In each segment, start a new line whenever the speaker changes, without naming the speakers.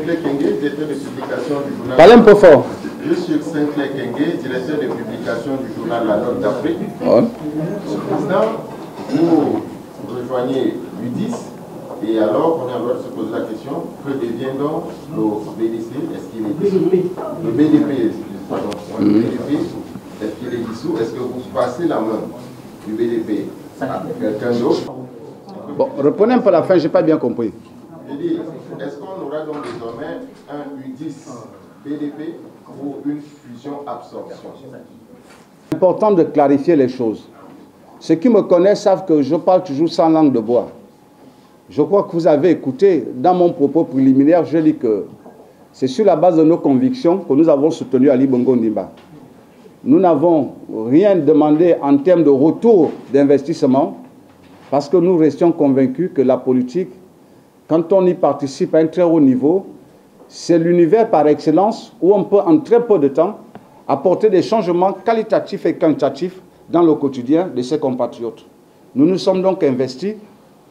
Sinclair Kenge, directeur de publication du journal...
Parlez un peu fort.
Je suis Sinclair Kenge, directeur de publication du journal La Note d'Afrique. Ouais. Monsieur le Président, vous rejoignez l'UDIS, et alors on est en droit de se poser la question, que devient donc le BDC? Est-ce qu'il est dissous? Le BDP, pardon, le BDP, est-ce qu'il est dissous? Est-ce que vous passez la main du BDP à quelqu'un d'autre?
Bon, reprenez un peu la fin, je n'ai pas bien compris.
Je dis, est-ce qu'on aura donc désormais un UDIS BDP pour une fusion-absorption?
C'est important de clarifier les choses. Ceux qui me connaissent savent que je parle toujours sans langue de bois. Je crois que vous avez écouté, dans mon propos préliminaire, je dis que c'est sur la base de nos convictions que nous avons soutenu Ali Bongo Ondimba. Nous n'avons rien demandé en termes de retour d'investissement parce que nous restions convaincus que la politique, quand on y participe à un très haut niveau, c'est l'univers par excellence où on peut en très peu de temps apporter des changements qualitatifs et quantitatifs dans le quotidien de ses compatriotes. Nous nous sommes donc investis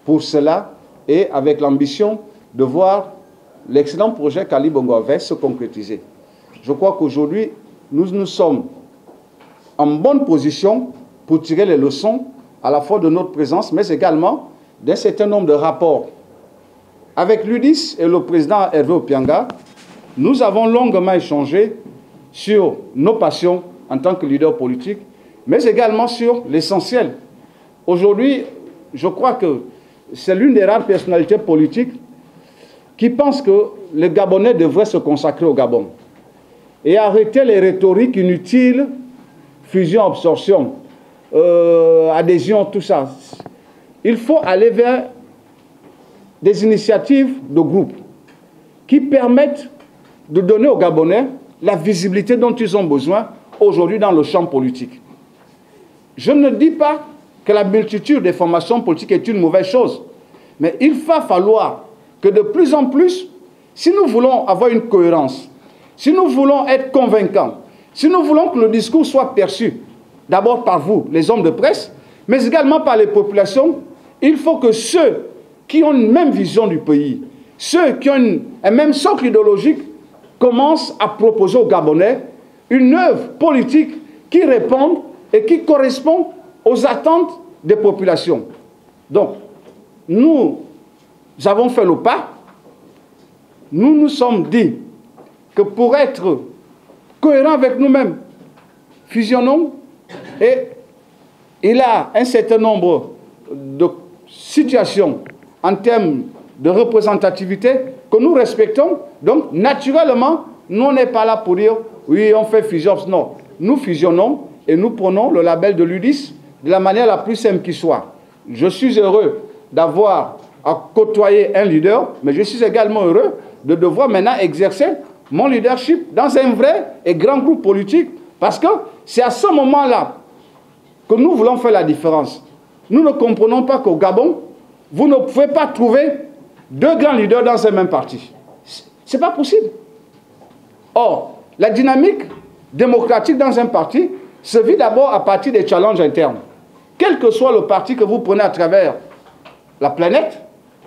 pour cela et avec l'ambition de voir l'excellent projet qu'Ali Bongo avait se concrétiser. Je crois qu'aujourd'hui, nous sommes en bonne position pour tirer les leçons à la fois de notre présence, mais également d'un certain nombre de rapports. Avec l'UDIS et le président Hervé Opianga, nous avons longuement échangé sur nos passions en tant que leader politique, mais également sur l'essentiel. Aujourd'hui, je crois que c'est l'une des rares personnalités politiques qui pense que les Gabonais devraient se consacrer au Gabon et arrêter les rhétoriques inutiles, fusion, absorption, adhésion, tout ça. Il faut aller vers des initiatives de groupe qui permettent de donner aux Gabonais la visibilité dont ils ont besoin aujourd'hui dans le champ politique. Je ne dis pas que la multitude des formations politiques est une mauvaise chose, mais il va falloir que de plus en plus, si nous voulons avoir une cohérence, si nous voulons être convaincants, si nous voulons que le discours soit perçu, d'abord par vous, les hommes de presse, mais également par les populations, il faut que ceux qui ont une même vision du pays, ceux qui ont un même socle idéologique, commencent à proposer aux Gabonais une œuvre politique qui réponde et qui correspond aux attentes des populations. Donc, nous avons fait le pas. Nous nous sommes dit que pour être cohérents avec nous-mêmes, fusionnons, et il y a un certain nombre de situations en termes de représentativité que nous respectons. Donc, naturellement, nous, on n'est pas là pour dire « oui, on fait fusion ». Non, nous fusionnons et nous prenons le label de l'UDIS de la manière la plus simple qui soit. Je suis heureux d'avoir à côtoyer un leader, mais je suis également heureux de devoir maintenant exercer mon leadership dans un vrai et grand groupe politique, parce que c'est à ce moment-là que nous voulons faire la différence. Nous ne comprenons pas qu'au Gabon, vous ne pouvez pas trouver deux grands leaders dans un même parti. Ce n'est pas possible. Or, la dynamique démocratique dans un parti se vit d'abord à partir des challenges internes. Quel que soit le parti que vous prenez à travers la planète,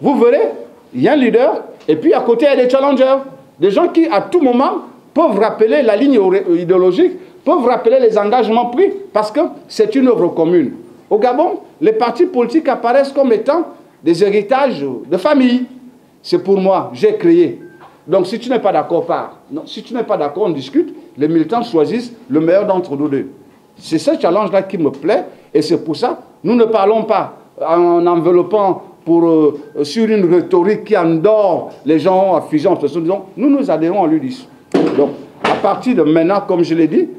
vous verrez, il y a un leader, et puis à côté, il y a des challengers. Des gens qui, à tout moment, peuvent rappeler la ligne idéologique, peuvent rappeler les engagements pris, parce que c'est une œuvre commune. Au Gabon, les partis politiques apparaissent comme étant des héritages de famille. C'est pour moi, j'ai créé. Donc si tu n'es pas d'accord, pars. Non, si tu n'es pas d'accord, on discute. Les militants choisissent le meilleur d'entre nous deux. C'est ce challenge-là qui me plaît, et c'est pour ça, nous ne parlons pas en enveloppant sur une rhétorique qui endort les gens à fusion. Nous nous adhérons à l'UDIS. Donc, à partir de maintenant, comme je l'ai dit,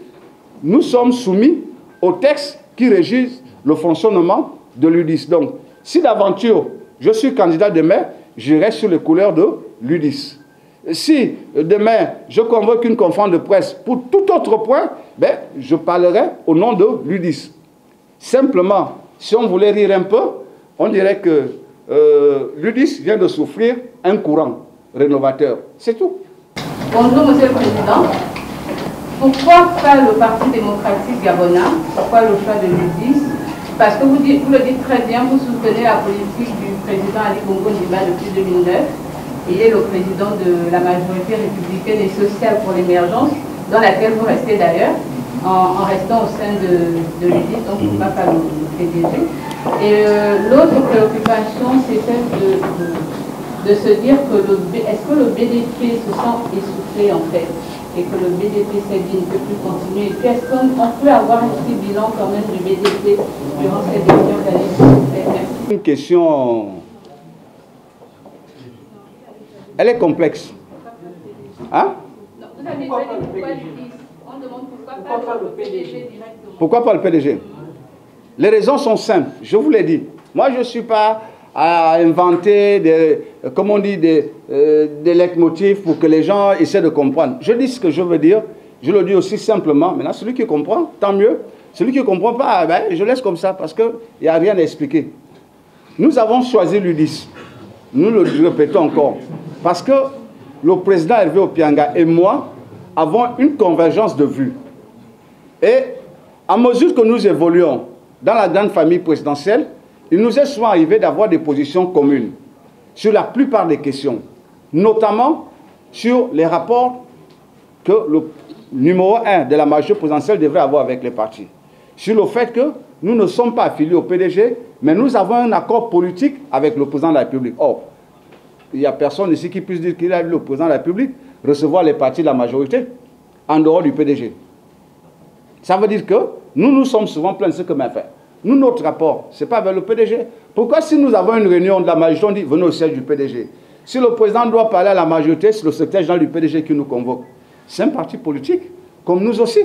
nous sommes soumis aux textes qui régissent le fonctionnement de l'UDIS. Donc, si d'aventure je suis candidat demain, j'irai sur les couleurs de l'UDIS. Si demain je convoque une conférence de presse pour tout autre point, ben, je parlerai au nom de l'UDIS. Simplement, si on voulait rire un peu, on dirait que l'UDIS vient de souffrir un courant rénovateur. C'est tout.
Bonjour, Monsieur le Président. Pourquoi pas le Parti démocratique gabonais? Pourquoi le choix de l'UDIS? Parce que vous le dites très bien, vous soutenez la politique du président Ali Bongo Ondimba depuis 2009. Il est le président de la majorité républicaine et sociale pour l'émergence, dans laquelle vous restez d'ailleurs, en restant au sein de l'UDIS, donc vous ne pouvez pas faire le PDG. Et l'autre préoccupation, c'est celle de se dire que est-ce que le BDP se sent essoufflé en fait, et que le BDP s'est dit ne peut plus continuer. Et puis est-ce qu'on peut avoir un petit bilan quand même du BDP durant cette dernière année?
Une question, elle est complexe. Hein?
Non, vous avez dit pourquoi l'UDIS. On demande pourquoi pas le PDG directement.
Pourquoi pas le PDG? Les raisons sont simples, je vous l'ai dit. Moi, je ne suis pas à inventer des, comme on dit, des leitmotifs pour que les gens essaient de comprendre. Je dis ce que je veux dire, je le dis aussi simplement. Maintenant, celui qui comprend, tant mieux. Celui qui ne comprend pas, ben, je laisse comme ça parce qu'il n'y a rien à expliquer. Nous avons choisi l'UDIS. Nous le répétons encore. Parce que le président Hervé Opianga et moi avons une convergence de vues. Et à mesure que nous évoluons dans la grande famille présidentielle, il nous est souvent arrivé d'avoir des positions communes sur la plupart des questions, notamment sur les rapports que le numéro 1 de la majorité présidentielle devrait avoir avec les partis. Sur le fait que nous ne sommes pas affiliés au PDG, mais nous avons un accord politique avec le président de la République. Or, il n'y a personne ici qui puisse dire qu'il a vu le président de la République recevoir les partis de la majorité en dehors du PDG. Ça veut dire que nous sommes souvent pleins de ce que m'a fait. Nous, notre rapport, ce n'est pas vers le PDG. Pourquoi si nous avons une réunion de la majorité, on dit venez au siège du PDG? Si le président doit parler à la majorité, c'est le secrétaire général du PDG qui nous convoque. C'est un parti politique, comme nous aussi.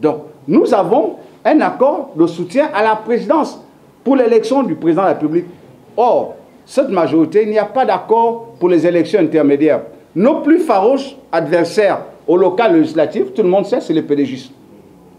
Donc, nous avons un accord de soutien à la présidence pour l'élection du président de la République. Or, cette majorité, il n'y a pas d'accord pour les élections intermédiaires. Nos plus farouches adversaires au local législatif, tout le monde sait, c'est les PDGistes.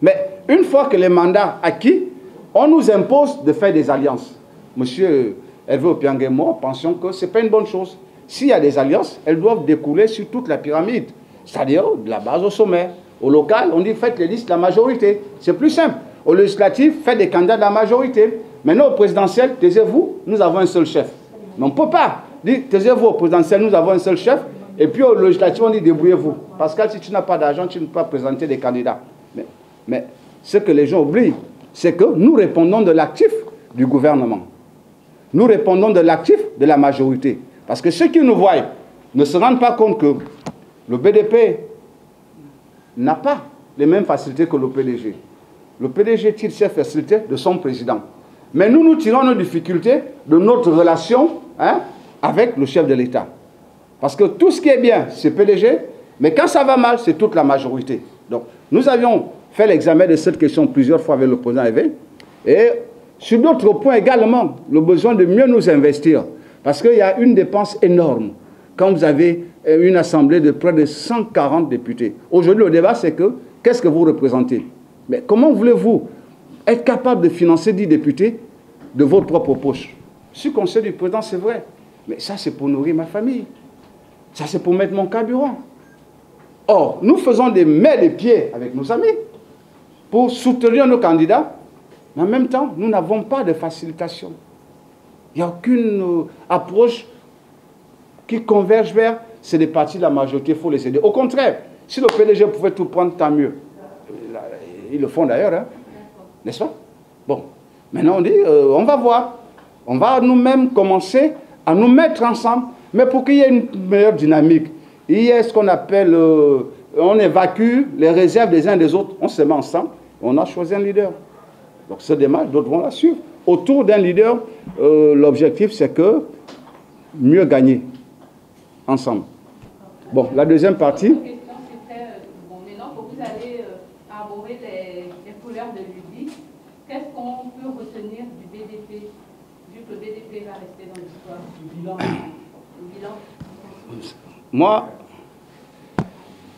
Mais une fois que les mandats acquis, on nous impose de faire des alliances. Monsieur Hervé Opianga et moi pensons que ce n'est pas une bonne chose. S'il y a des alliances, elles doivent découler sur toute la pyramide. C'est-à-dire de la base au sommet. Au local, on dit faites les listes de la majorité. C'est plus simple. Au législatif, faites des candidats de la majorité. Maintenant, au présidentiel, taisez-vous, nous avons un seul chef. Mais on ne peut pas dire taisez-vous au présidentiel, nous avons un seul chef. Et puis au législatif, on dit débrouillez-vous. Parce que si tu n'as pas d'argent, tu ne peux pas présenter des candidats. Mais ce que les gens oublient, c'est que nous répondons de l'actif du gouvernement. Nous répondons de l'actif de la majorité. Parce que ceux qui nous voient ne se rendent pas compte que le BDP n'a pas les mêmes facilités que le PDG. Le PDG tire ses facilités de son président. Mais nous, nous tirons nos difficultés de notre relation avec le chef de l'État. Parce que tout ce qui est bien, c'est PDG, mais quand ça va mal, c'est toute la majorité. Donc, nous avions fait l'examen de cette question plusieurs fois avec le président Hervé. Et sur d'autres points également, le besoin de mieux nous investir. Parce qu'il y a une dépense énorme quand vous avez une assemblée de près de 140 députés. Aujourd'hui, le débat, c'est que, qu'est-ce que vous représentez? Mais comment voulez-vous être capable de financer 10 députés de votre propre poche? Ce conseil du président, c'est vrai. Mais ça, c'est pour nourrir ma famille. Ça, c'est pour mettre mon carburant. Or, nous faisons des mains et des pieds avec nos amis pour soutenir nos candidats. Mais en même temps, nous n'avons pas de facilitation. Il n'y a aucune approche qui converge vers c'est des partis de la majorité, il faut les aider. Au contraire, si le PDG pouvait tout prendre, tant mieux. Ils le font d'ailleurs, hein, n'est-ce pas? Bon, maintenant on dit, on va voir. On va nous-mêmes commencer à nous mettre ensemble, mais pour qu'il y ait une meilleure dynamique. Il y a ce qu'on appelle, on évacue les réserves des uns des autres, on se met ensemble, on a choisi un leader. Donc ce démarche, d'autres vont la suivre. Autour d'un leader, l'objectif c'est que mieux gagner ensemble. Bon, la deuxième partie.
La question c'était, bon, maintenant que vous allez arborer les couleurs de l'UDIS, qu'est-ce qu'on peut retenir du BDP, vu que le BDP va rester dans l'histoire du bilan?
Moi,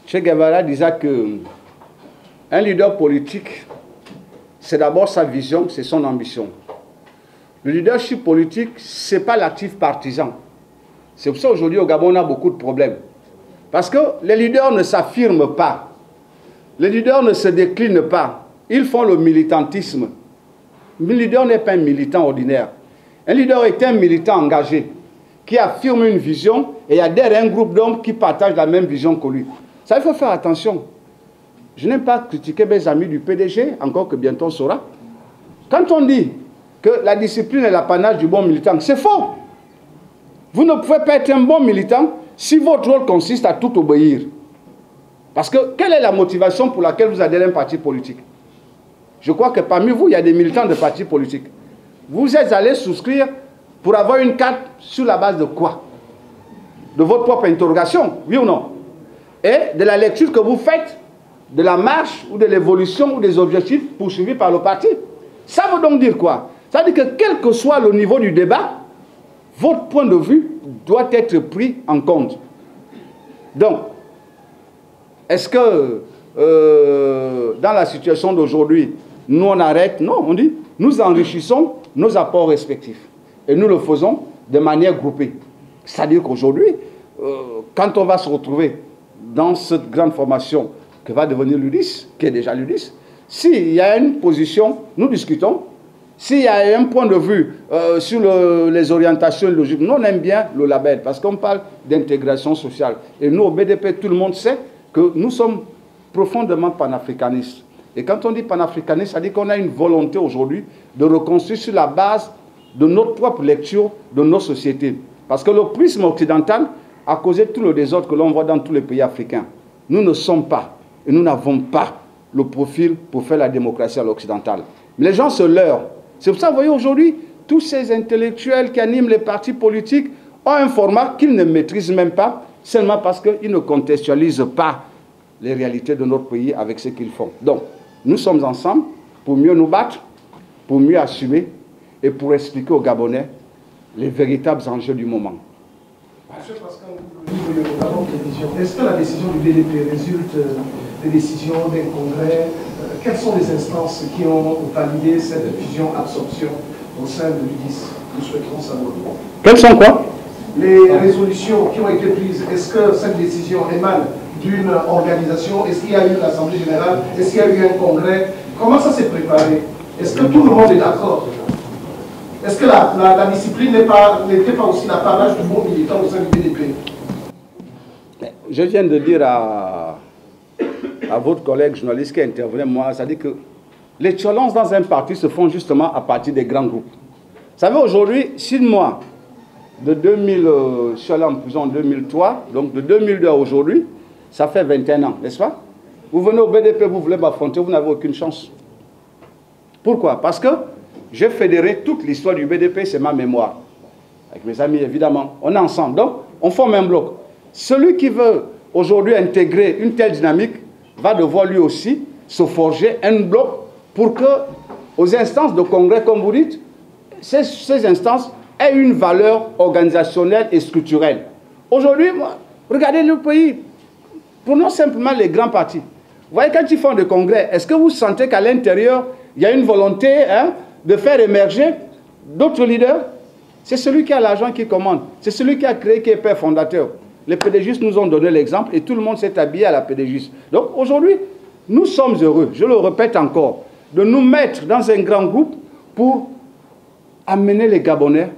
Che Guevara disait que un leader politique, c'est d'abord sa vision, c'est son ambition. Le leadership politique, ce n'est pas l'actif partisan. C'est pour ça qu'aujourd'hui, au Gabon, on a beaucoup de problèmes. Parce que les leaders ne s'affirment pas. Les leaders ne se déclinent pas. Ils font le militantisme. Le leader n'est pas un militant ordinaire. Un leader est un militant engagé qui affirme une vision et il y a derrière un groupe d'hommes qui partagent la même vision que lui. Ça, il faut faire attention. Je n'aime pas critiquer mes amis du PDG, encore que bientôt on saura. Quand on dit que la discipline est l'apanage du bon militant, c'est faux. Vous ne pouvez pas être un bon militant si votre rôle consiste à tout obéir. Parce que quelle est la motivation pour laquelle vous adhérez à un parti politique? Je crois que parmi vous, il y a des militants de partis politiques. Vous êtes allés souscrire pour avoir une carte sur la base de quoi? De votre propre interrogation, oui ou non? Et de la lecture que vous faites de la marche ou de l'évolution ou des objectifs poursuivis par le parti. Ça veut donc dire quoi? Ça veut dire que quel que soit le niveau du débat, votre point de vue doit être pris en compte. Donc, est-ce que dans la situation d'aujourd'hui, nous on arrête? Non, on dit, nous enrichissons nos apports respectifs. Et nous le faisons de manière groupée. C'est-à-dire qu'aujourd'hui, quand on va se retrouver dans cette grande formation que va devenir l'UDIS, qui est déjà l'UDIS, s'il y a une position, nous discutons. S'il y a un point de vue sur les orientations logiques, nous on aime bien le label parce qu'on parle d'intégration sociale. Et nous au BDP, tout le monde sait que nous sommes profondément panafricanistes. Et quand on dit panafricaniste, ça dit qu'on a une volonté aujourd'hui de reconstruire sur la base de notre propre lecture de nos sociétés. Parce que le prisme occidental a causé tout le désordre que l'on voit dans tous les pays africains. Nous ne sommes pas et nous n'avons pas le profil pour faire la démocratie à l'occidental. Mais les gens se leurrent. C'est pour ça que vous voyez aujourd'hui, tous ces intellectuels qui animent les partis politiques ont un format qu'ils ne maîtrisent même pas, seulement parce qu'ils ne contextualisent pas les réalités de notre pays avec ce qu'ils font. Donc, nous sommes ensemble pour mieux nous battre, pour mieux assumer et pour expliquer aux Gabonais les véritables enjeux du moment.
Monsieur Pascal, est-ce que la décision du BDP résulte des décisions d'un congrès? Quelles sont les instances qui ont validé cette fusion-absorption au sein de l'UDIS? Nous souhaiterons savoir.
Quelles sont quoi?
Les résolutions qui ont été prises, est-ce que cette décision émane d'une organisation? Est-ce qu'il y a eu l'Assemblée générale? Est-ce qu'il y a eu un congrès? Comment ça s'est préparé? Est-ce que tout le monde est d'accord? Est-ce que la discipline n'était pas aussi l'apanage du bon militant au sein du BDP?
Je viens de dire à votre collègue journaliste qui intervenait, moi, ça dit que les challenges dans un parti se font justement à partir des grands groupes. Vous savez, aujourd'hui, si moi, de 2000, je suis allé en prison en 2003, donc de 2002 à aujourd'hui, ça fait 21 ans, n'est-ce pas? Vous venez au BDP, vous voulez m'affronter, vous n'avez aucune chance. Pourquoi? Parce que j'ai fédéré toute l'histoire du BDP, c'est ma mémoire. Avec mes amis, évidemment. On est ensemble. Donc, on forme un bloc. Celui qui veut aujourd'hui intégrer une telle dynamique va devoir lui aussi se forger un bloc pour que, aux instances de congrès, comme vous dites, ces instances aient une valeur organisationnelle et structurelle. Aujourd'hui, regardez le pays. Prenons simplement les grands partis. Vous voyez, quand ils font des congrès, est-ce que vous sentez qu'à l'intérieur, il y a une volonté de faire émerger d'autres leaders? C'est celui qui a l'argent qui commande. C'est celui qui a créé, qui est père fondateur. Les pédégistes nous ont donné l'exemple et tout le monde s'est habillé à la pédégiste. Donc aujourd'hui, nous sommes heureux, je le répète encore, de nous mettre dans un grand groupe pour amener les Gabonais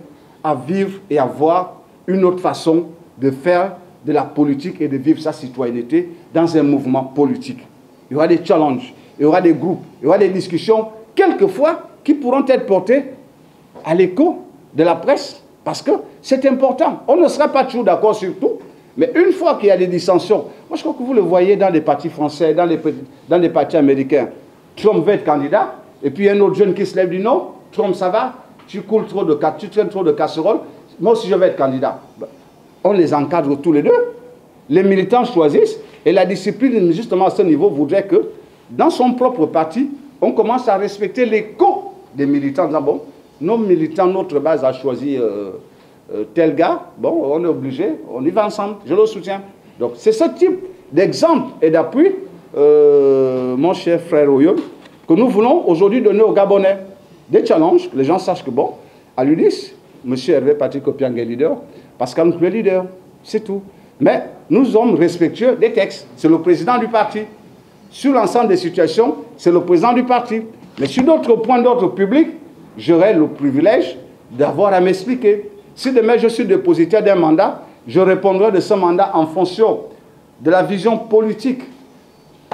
à vivre et à voir une autre façon de faire de la politique et de vivre sa citoyenneté dans un mouvement politique. Il y aura des challenges, il y aura des groupes, il y aura des discussions, quelquefois, qui pourront être portées à l'écho de la presse, parce que c'est important. On ne sera pas toujours d'accord sur tout, mais une fois qu'il y a des dissensions, moi je crois que vous le voyez dans les partis français, dans les partis américains, Trump veut être candidat, et puis il y a un autre jeune qui se lève du non, Trump ça va, tu traînes trop de casseroles, moi aussi je vais être candidat. On les encadre tous les deux, les militants choisissent, et la discipline justement à ce niveau voudrait que dans son propre parti, on commence à respecter l'écho des militants, en disant bon, nos militants, notre base a choisi tel gars, bon, on est obligé, on y va ensemble, je le soutiens. Donc c'est ce type d'exemple et d'appui, mon cher frère Oyon, que nous voulons aujourd'hui donner aux Gabonais. Des challenges, que les gens sachent que bon, à l'UDIS, M. Hervé Patrick Opiang est leader, Pascal Ncoué est leader, c'est tout. Mais nous sommes respectueux des textes, c'est le président du parti. Sur l'ensemble des situations, c'est le président du parti. Mais sur d'autres points d'ordre public, j'aurai le privilège d'avoir à m'expliquer. Si demain je suis dépositaire d'un mandat, je répondrai de ce mandat en fonction de la vision politique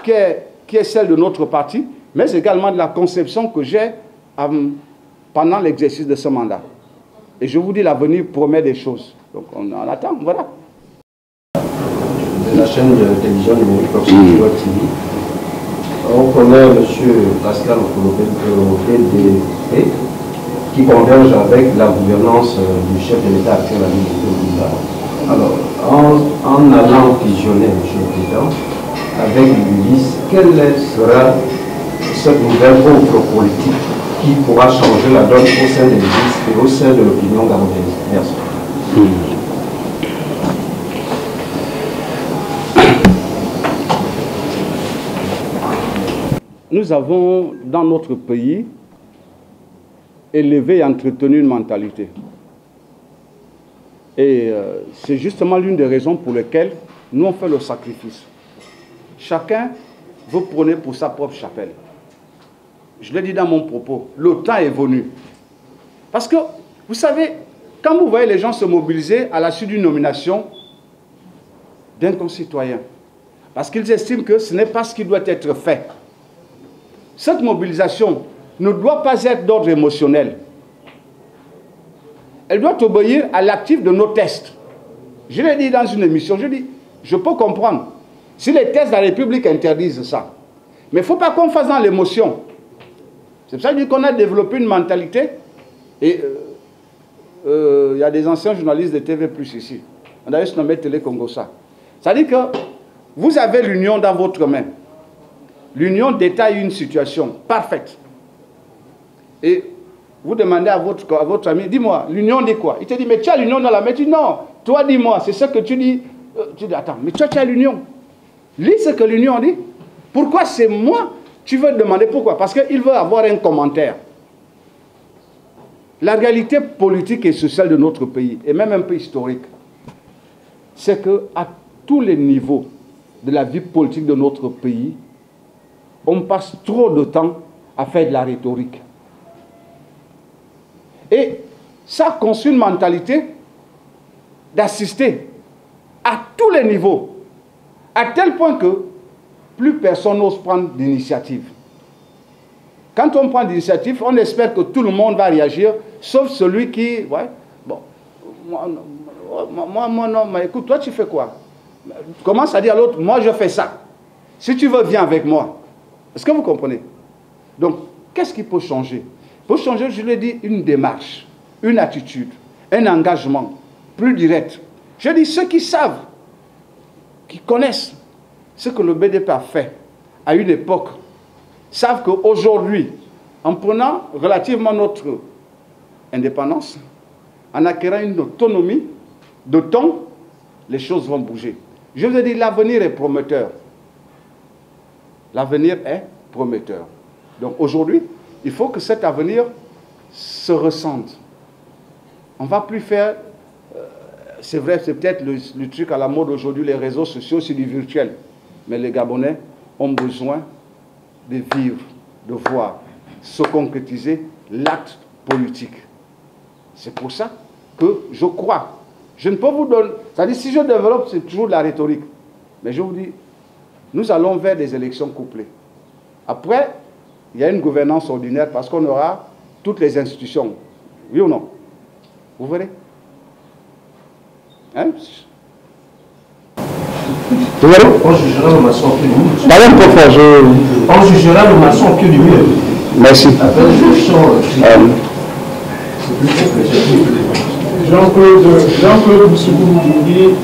qui est celle de notre parti, mais également de la conception que j'ai pendant l'exercice de ce mandat. Et je vous dis, l'avenir promet des choses. Donc on attend, voilà.
De la chaîne de télévision numérique Occidental TV, on connaît M. Pascal PDP qui converge avec la gouvernance du chef de l'État actuel à l'Union. Alors, en allant fusionner, M. le Président, avec l'UDIS, quelle sera cette nouvelle offre politique qui pourra changer la donne au sein de l'UDIS et au sein de l'opinion gabonaise? Merci.
Nous avons, dans notre pays, élevé et entretenu une mentalité. Et c'est justement l'une des raisons pour lesquelles nous on fait le sacrifice. Chacun veut prôner pour sa propre chapelle. Je l'ai dit dans mon propos, le temps est venu. Parce que, vous savez, quand vous voyez les gens se mobiliser à la suite d'une nomination d'un concitoyen, parce qu'ils estiment que ce n'est pas ce qui doit être fait, cette mobilisation ne doit pas être d'ordre émotionnel. Elle doit obéir à l'actif de nos tests. Je l'ai dit dans une émission, je dis, je peux comprendre. Si les tests de la République interdisent ça. Mais il ne faut pas qu'on fasse dans l'émotion. C'est pour ça que je dis qu'on a développé une mentalité. Et il y a des anciens journalistes de TV+ ici. On a juste nommé Télé Congo ça. C'est-à-dire que vous avez l'union dans votre main. L'union détaille une situation parfaite. Et vous demandez à votre ami, dis-moi, l'union dit quoi? Il te dit, mais tu as l'union dans la main. Tu dis, non, toi dis-moi, c'est ce que tu dis. Tu dis, attends, mais toi tu as l'union. Lis ce que l'union dit. Pourquoi c'est moi? Tu veux demander pourquoi? Parce qu'il veut avoir un commentaire. La réalité politique et sociale de notre pays, et même un peu historique, c'est qu'à tous les niveaux de la vie politique de notre pays, on passe trop de temps à faire de la rhétorique. Et ça construit une mentalité d'assister à tous les niveaux, à tel point que plus personne n'ose prendre d'initiative. Quand on prend d'initiative, on espère que tout le monde va réagir, sauf celui qui... Ouais, bon, moi non, mais écoute, toi tu fais quoi? Commence à dire à l'autre, moi je fais ça. Si tu veux, viens avec moi. Est-ce que vous comprenez? Donc, qu'est-ce qui peut changer? Il peut changer, je l'ai dit, une démarche, une attitude, un engagement plus direct. Je dis, ceux qui savent, qui connaissent ce que le BDP a fait à une époque, savent qu'aujourd'hui, en prenant relativement notre indépendance, en acquérant une autonomie de temps, les choses vont bouger. Je vous ai dit, l'avenir est prometteur. L'avenir est prometteur. Donc aujourd'hui, il faut que cet avenir se ressente. On ne va plus faire... c'est vrai, c'est peut-être le truc à la mode aujourd'hui, les réseaux sociaux, c'est du virtuel. Mais les Gabonais ont besoin de vivre, de voir, se concrétiser l'acte politique. C'est pour ça que je crois. Je ne peux vous donner... C'est-à-dire, si je développe, c'est toujours de la rhétorique. Mais je vous dis, nous allons vers des élections couplées. Après, il y a une gouvernance ordinaire parce qu'on aura toutes les institutions. Oui ou non? Vous verrez? Hein?
On jugera le maçon que du mieux. On jugera le maçon que du mieux.
Merci.
Jean-Claude Boussoukou,
vous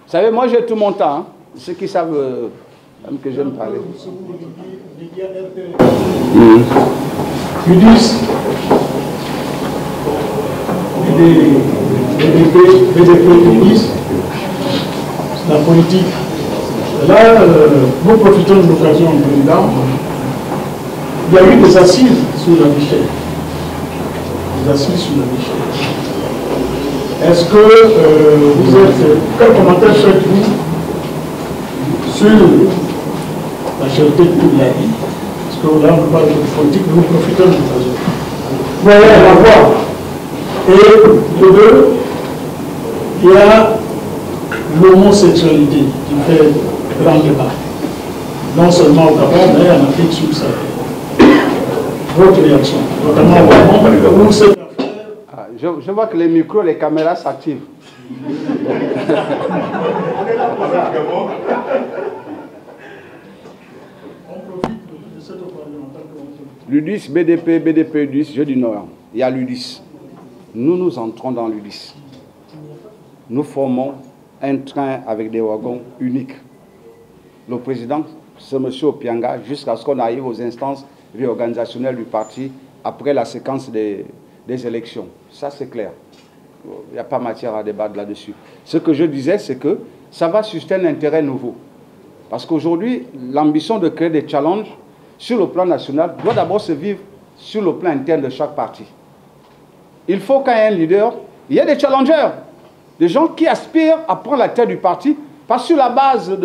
savez, moi j'ai tout mon temps. Hein. Ceux qui savent même que j'aime parler.
UDIS, BDP, UDIS, la politique. Là, nous profitons de l'occasion, Président. Il y a eu des assises sur la Michel. Des assises sur la Michel. Est-ce que vous êtes... Quel commentaire faites-vous sur la cherté de toute la vie? Parce que là, on parle de politique, nous profitons de l'occasion. Vous voyez, la voix. Et de deux, il y a l'homosexualité qui fait grand débat, non seulement au Gabon, mais en Afrique subsaharienne. Votre réaction, notamment au Gabon, où cette affaire...
Je vois que les micros, les caméras s'activent. L'UDIS, BDP, BDP, UDIS, je dis non. Il y a l'UDIS. Nous entrons dans l'UDIS. Nous formons un train avec des wagons uniques. Le président, c'est M. Opianga, jusqu'à ce qu'on arrive aux instances réorganisationnelles du parti après la séquence des élections. Ça, c'est clair. Il n'y a pas matière à débattre là-dessus. Ce que je disais, c'est que ça va susciter un intérêt nouveau. Parce qu'aujourd'hui, l'ambition de créer des challenges sur le plan national doit d'abord se vivre sur le plan interne de chaque parti. Il faut qu'il y ait un leader, il y a des challengers, des gens qui aspirent à prendre la tête du parti, pas sur la base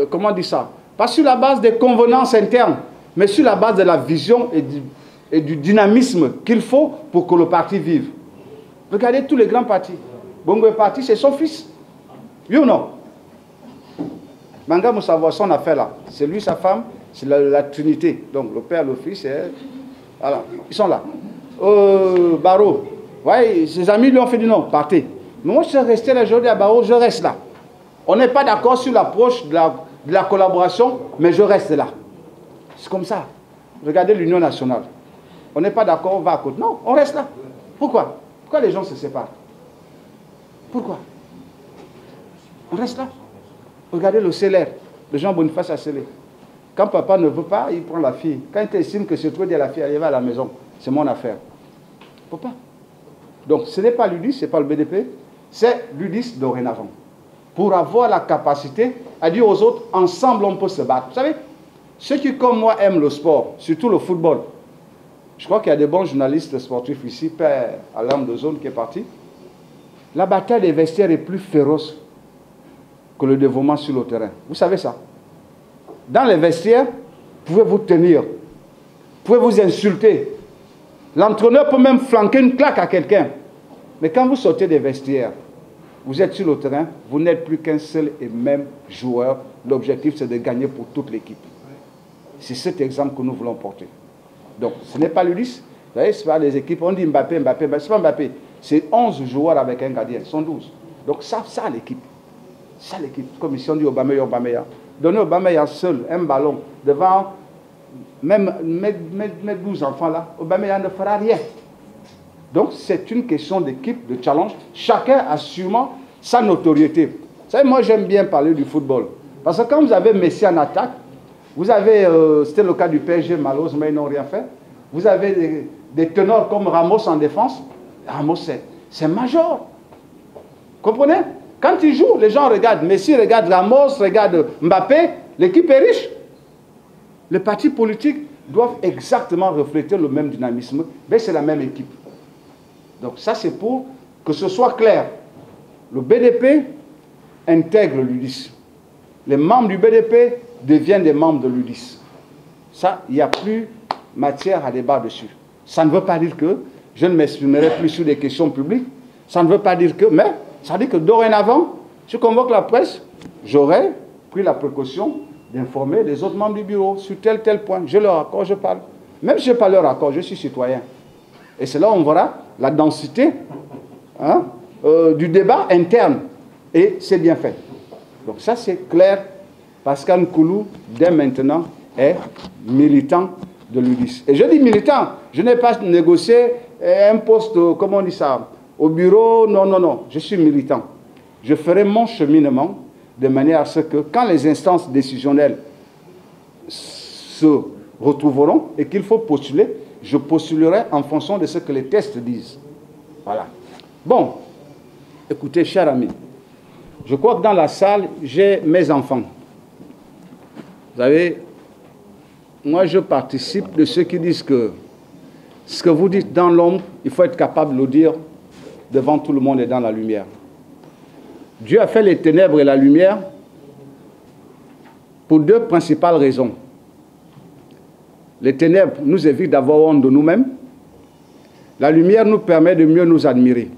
comment on dit ça, pas sur la base des convenances internes, mais sur la base de la vision et du dynamisme qu'il faut pour que le parti vive. Regardez tous les grands partis. Bongo est parti, c'est son fils. Oui ou non? Manga Moussa voit son affaire là. C'est lui, sa femme, c'est la Trinité. Donc le père, le fils, voilà, ils sont là. Barreau, ouais, ses amis lui ont fait du non, partez. Mais moi je suis resté là aujourd'hui à Barreau, je reste là. On n'est pas d'accord sur l'approche de la collaboration, mais je reste là. C'est comme ça. Regardez l'Union nationale. On n'est pas d'accord, on va à côté. Non, on reste là. Pourquoi? Pourquoi les gens se séparent? Pourquoi? On reste là. Regardez le CLR, le Jean Boniface a scellé. Quand papa ne veut pas, il prend la fille. Quand il estime que c'est trop de la fille, elle va à la maison. C'est mon affaire. Il ne peut pas. Donc ce n'est pas l'UDIS, ce n'est pas le BDP, c'est l'UDIS dorénavant. Pour avoir la capacité à dire aux autres, ensemble on peut se battre. Vous savez, ceux qui comme moi aiment le sport, surtout le football, je crois qu'il y a des bons journalistes sportifs ici, Père Alain de Zone qui est parti. La bataille des vestiaires est plus féroce que le dévouement sur le terrain. Vous savez ça? Dans les vestiaires, vous pouvez vous tenir, vous pouvez vous insulter. L'entraîneur peut même flanquer une claque à quelqu'un. Mais quand vous sortez des vestiaires, vous êtes sur le terrain, vous n'êtes plus qu'un seul et même joueur. L'objectif, c'est de gagner pour toute l'équipe. C'est cet exemple que nous voulons porter. Donc, ce n'est pas l'UDIS. Vous voyez, ce n'est pas les équipes. On dit Mbappé, Mbappé. Ce n'est pas Mbappé. C'est 11 joueurs avec un gardien. Ils sont 12. Donc, ça l'équipe. Ça l'équipe. Comme ici, on dit Aubameyang, Aubameyang. Donnez Aubameyang seul un ballon devant même mes 12 enfants là, Aubameyang ne fera rien. Donc, c'est une question d'équipe, de challenge. Chacun a sûrement sa notoriété. Vous savez, moi, j'aime bien parler du football. Parce que quand vous avez Messi en attaque, vous avez, c'était le cas du PSG, malheureusement, ils n'ont rien fait. Vous avez des tenors comme Ramos en défense. Ramos, c'est major. Comprenez? Quand ils jouent, les gens regardent Messi, regardent Ramos, regardent Mbappé, l'équipe est riche. Les partis politiques doivent exactement refléter le même dynamisme, mais c'est la même équipe. Donc ça, c'est pour que ce soit clair. Le BDP intègre l'UDIS. Les membres du BDP deviennent des membres de l'UDIS. Ça, il n'y a plus matière à débat dessus. Ça ne veut pas dire que je ne m'exprimerai plus sur des questions publiques. Ça ne veut pas dire que... Mais ça veut dire que dorénavant, je convoque la presse, j'aurais pris la précaution d'informer les autres membres du bureau sur tel point. Je leur accorde, je parle. Même si je n'ai pas leur accord, je suis citoyen. Et c'est là où on verra la densité du débat interne. Et c'est bien fait. Donc ça, c'est clair. Pascal Nkoulou, dès maintenant, est militant de l'UDIS. Et je dis militant, je n'ai pas négocié un poste, comment on dit ça, au bureau, non, non, non. Je suis militant. Je ferai mon cheminement de manière à ce que, quand les instances décisionnelles se retrouveront et qu'il faut postuler, je postulerai en fonction de ce que les tests disent. Voilà. Bon, écoutez, chers amis, je crois que dans la salle, j'ai mes enfants. Vous savez, moi je participe de ceux qui disent que ce que vous dites dans l'ombre, il faut être capable de le dire devant tout le monde et dans la lumière. Dieu a fait les ténèbres et la lumière pour deux principales raisons. Les ténèbres nous évitent d'avoir honte de nous-mêmes. La lumière nous permet de mieux nous admirer.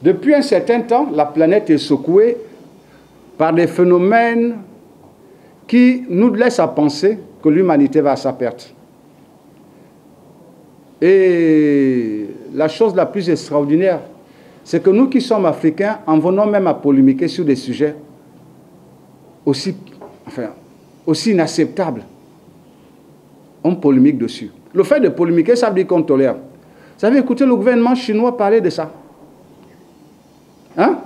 Depuis un certain temps, la planète est secouée par des phénomènes qui nous laissent à penser que l'humanité va à sa perte. Et la chose la plus extraordinaire, c'est que nous qui sommes africains, en venant même à polémiquer sur des sujets aussi inacceptables, on polémique dessus. Le fait de polémiquer, ça veut dire qu'on tolère. Vous avez écouté le gouvernement chinois parler de ça? Hein?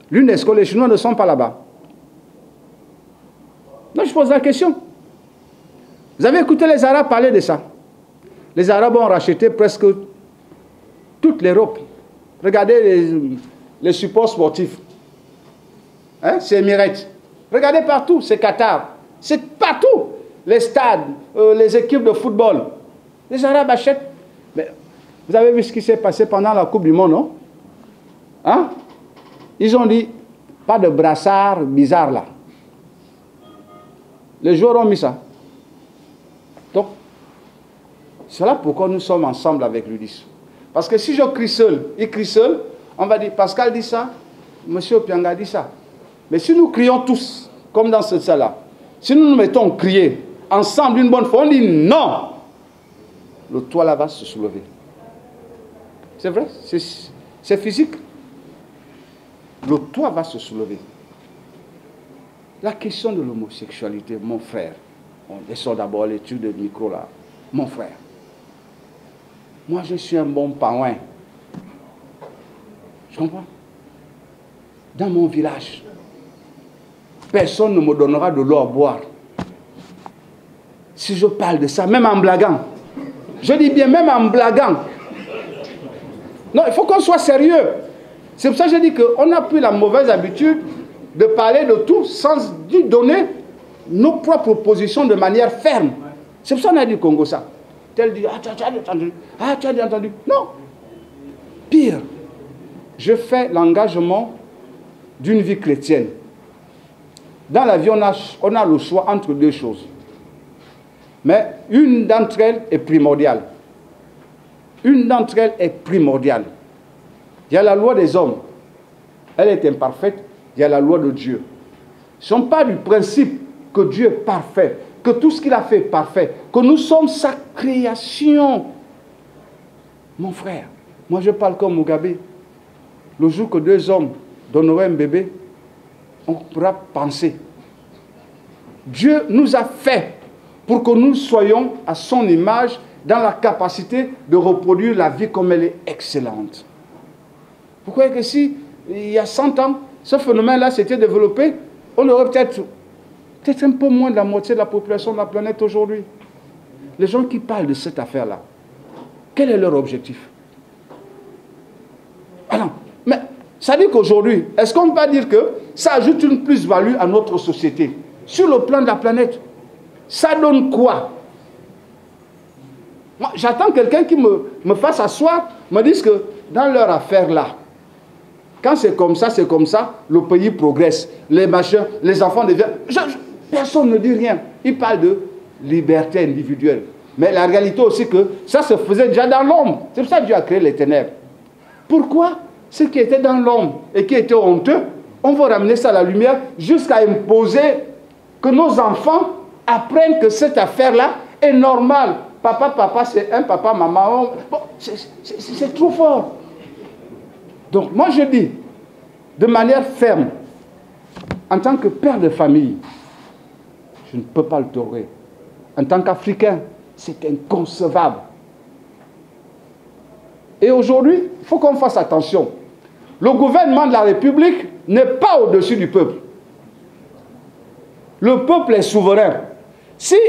L'UNESCO, les Chinois ne sont pas là-bas. Non, je pose la question. Vous avez écouté les Arabes parler de ça? Les Arabes ont racheté presque toute l'Europe. Regardez les supports sportifs. Hein? C'est Emirates. Regardez partout, c'est Qatar. C'est partout. Les stades, les équipes de football. Les Arabes achètent. Mais vous avez vu ce qui s'est passé pendant la Coupe du Monde, non? Hein? Ils ont dit, pas de brassard bizarre là. Les joueurs ont mis ça. Donc, c'est là pourquoi nous sommes ensemble avec l'UDIS. Parce que si je crie seul, il crie seul, on va dire, Pascal dit ça, M. Opianga dit ça. Mais si nous crions tous, comme dans ce salle-là, si nous nous mettons à crier ensemble une bonne fois, on dit non, le toit là va se soulever. C'est vrai, c'est physique. Le toit va se soulever. La question de l'homosexualité, mon frère, on descend d'abord l'étude de micro là. Mon frère, moi je suis un bon parrain. Je comprends? Dans mon village, personne ne me donnera de l'eau à boire. Si je parle de ça, même en blaguant. Je dis bien, même en blaguant. Non, il faut qu'on soit sérieux. C'est pour ça que je dis qu'on a pris la mauvaise habitude de parler de tout sans donner nos propres positions de manière ferme. C'est pour ça qu'on a dit Congo ça. Tel dit, ah, tu as entendu. Ah, tu as entendu. Non. Pire, je fais l'engagement d'une vie chrétienne. Dans la vie, on a le choix entre deux choses. Mais une d'entre elles est primordiale. Une d'entre elles est primordiale. Il y a la loi des hommes. Elle est imparfaite. Il y a la loi de Dieu. Ce n'est pas du principe que Dieu est parfait, que tout ce qu'il a fait est parfait, que nous sommes sa création. Mon frère, moi je parle comme Mugabe. Le jour que deux hommes donneraient un bébé, on pourra penser. Dieu nous a fait pour que nous soyons à son image, dans la capacité de reproduire la vie comme elle est excellente. Vous croyez que si, il y a 100 ans, ce phénomène-là s'était développé, on aurait peut-être un peu moins de la moitié de la population de la planète aujourd'hui. Les gens qui parlent de cette affaire-là, quel est leur objectif? Alors, mais ça dit qu'aujourd'hui, est-ce qu'on peut dire que ça ajoute une plus-value à notre société sur le plan de la planète? Ça donne quoi? Moi, j'attends quelqu'un qui me fasse asseoir, me dise que dans leur affaire-là, quand c'est comme ça, le pays progresse. Les machins, les enfants deviennent... Personne ne dit rien. Ils parlent de liberté individuelle. Mais la réalité aussi que ça se faisait déjà dans l'ombre. C'est pour ça que Dieu a créé les ténèbres. Pourquoi ce qui était dans l'ombre et qui était honteux, on va ramener ça à la lumière jusqu'à imposer que nos enfants apprennent que cette affaire-là est normale. Papa, c'est un papa, maman. Bon, c'est trop fort. Donc, moi, je dis, de manière ferme, en tant que père de famille, je ne peux pas le tolérer. En tant qu'Africain, c'est inconcevable. Et aujourd'hui, il faut qu'on fasse attention. Le gouvernement de la République n'est pas au-dessus du peuple. Le peuple est souverain. Si,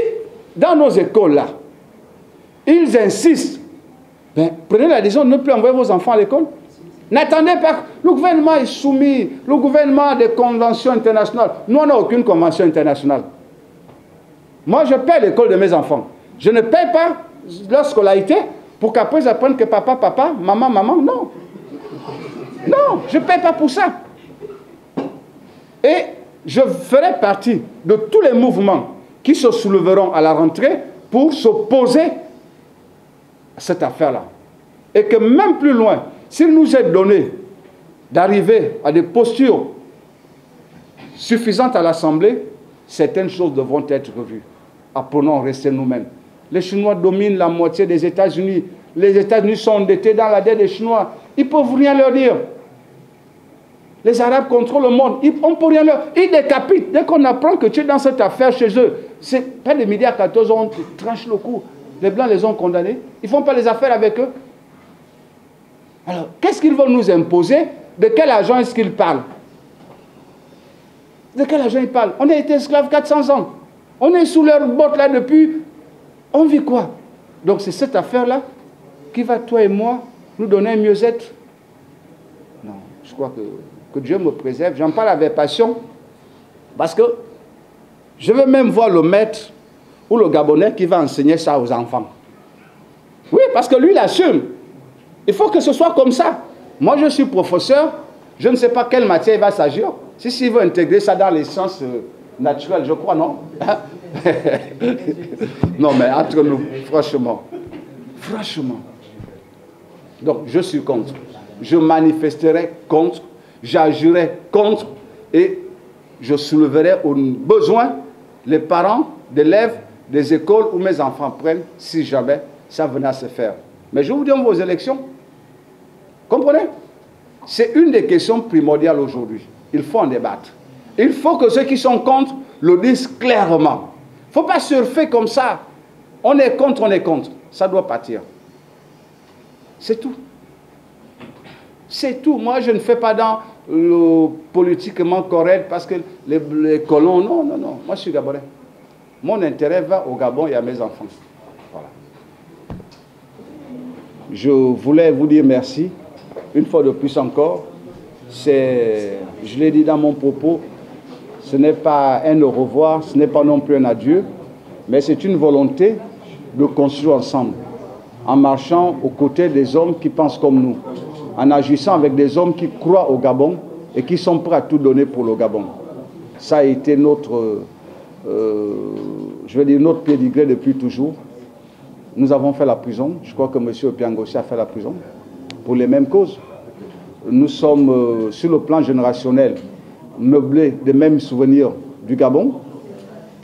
dans nos écoles, là, ils insistent, ben, prenez la décision de ne plus envoyer vos enfants à l'école. N'attendez pas. Le gouvernement est soumis. Le gouvernement a des conventions internationales. Nous, on n'a aucune convention internationale. Moi, je paie l'école de mes enfants. Je ne paie pas leur scolarité pour qu'après ils apprennent que papa, maman, non. Non, je ne paie pas pour ça. Et je ferai partie de tous les mouvements qui se souleveront à la rentrée pour s'opposer à cette affaire-là. Et que même plus loin, S'il nous est donné d'arriver à des postures suffisantes à l'Assemblée, certaines choses devront être revues. Apprenons à rester nous-mêmes. Les Chinois dominent la moitié des États-Unis. Les États-Unis sont endettés dans la dette des Chinois. Ils ne peuvent rien leur dire. Les Arabes contrôlent le monde. On ne peut rien leur dire. Ils décapitent. Dès qu'on apprend que tu es dans cette affaire chez eux, c'est pas de midi à 14 ans, on te tranche le cou. Les Blancs les ont condamnés. Ils ne font pas les affaires avec eux. Alors, qu'est-ce qu'ils veulent nous imposer? De quel argent est-ce qu'ils parlent? De quel argent ils parlent? On a été esclaves 400 ans. On est sous leur botte là depuis... On vit quoi? Donc c'est cette affaire-là qui va, toi et moi, nous donner un mieux-être? Non, je crois que Dieu me préserve. J'en parle avec passion parce que je veux même voir le maître ou le Gabonais qui va enseigner ça aux enfants. Oui, parce que lui, il assume. Il faut que ce soit comme ça. Moi, je suis professeur. Je ne sais pas quelle matière il va s'agir. S'il veut intégrer ça dans les sciences naturelles, je crois, non? Non, mais entre nous, franchement. Franchement. Donc, je suis contre. Je manifesterai contre. J'agirai contre. Et je souleverai au besoin les parents d'élèves des écoles où mes enfants prennent, si jamais ça venait à se faire. Mais je vous dis vos élections. Comprenez? C'est une des questions primordiales aujourd'hui. Il faut en débattre. Il faut que ceux qui sont contre le disent clairement. Il ne faut pas surfer comme ça. On est contre, on est contre. Ça doit partir. C'est tout. C'est tout. Moi, je ne fais pas dans le politiquement correct parce que les colons... Non, non, non. Moi, je suis Gabonais. Mon intérêt va au Gabon et à mes enfants. Voilà. Je voulais vous dire merci. Une fois de plus encore, je l'ai dit dans mon propos, ce n'est pas un au revoir, ce n'est pas non plus un adieu, mais c'est une volonté de construire ensemble, en marchant aux côtés des hommes qui pensent comme nous, en agissant avec des hommes qui croient au Gabon et qui sont prêts à tout donner pour le Gabon. Ça a été notre, je vais dire, notre pédigré depuis toujours. Nous avons fait la prison, je crois que M. Opiangossi a fait la prison, pour les mêmes causes. Nous sommes, sur le plan générationnel, meublés des mêmes souvenirs du Gabon.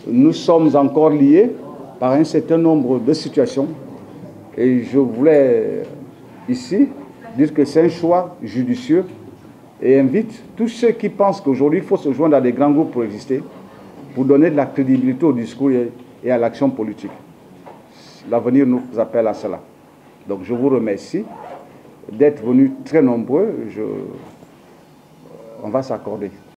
Nous sommes encore liés par un certain nombre de situations. Et je voulais ici dire que c'est un choix judicieux et invite tous ceux qui pensent qu'aujourd'hui il faut se joindre à des grands groupes pour exister, pour donner de la crédibilité au discours et à l'action politique. L'avenir nous appelle à cela. Donc je vous remercie d'être venus très nombreux. On va s'accorder.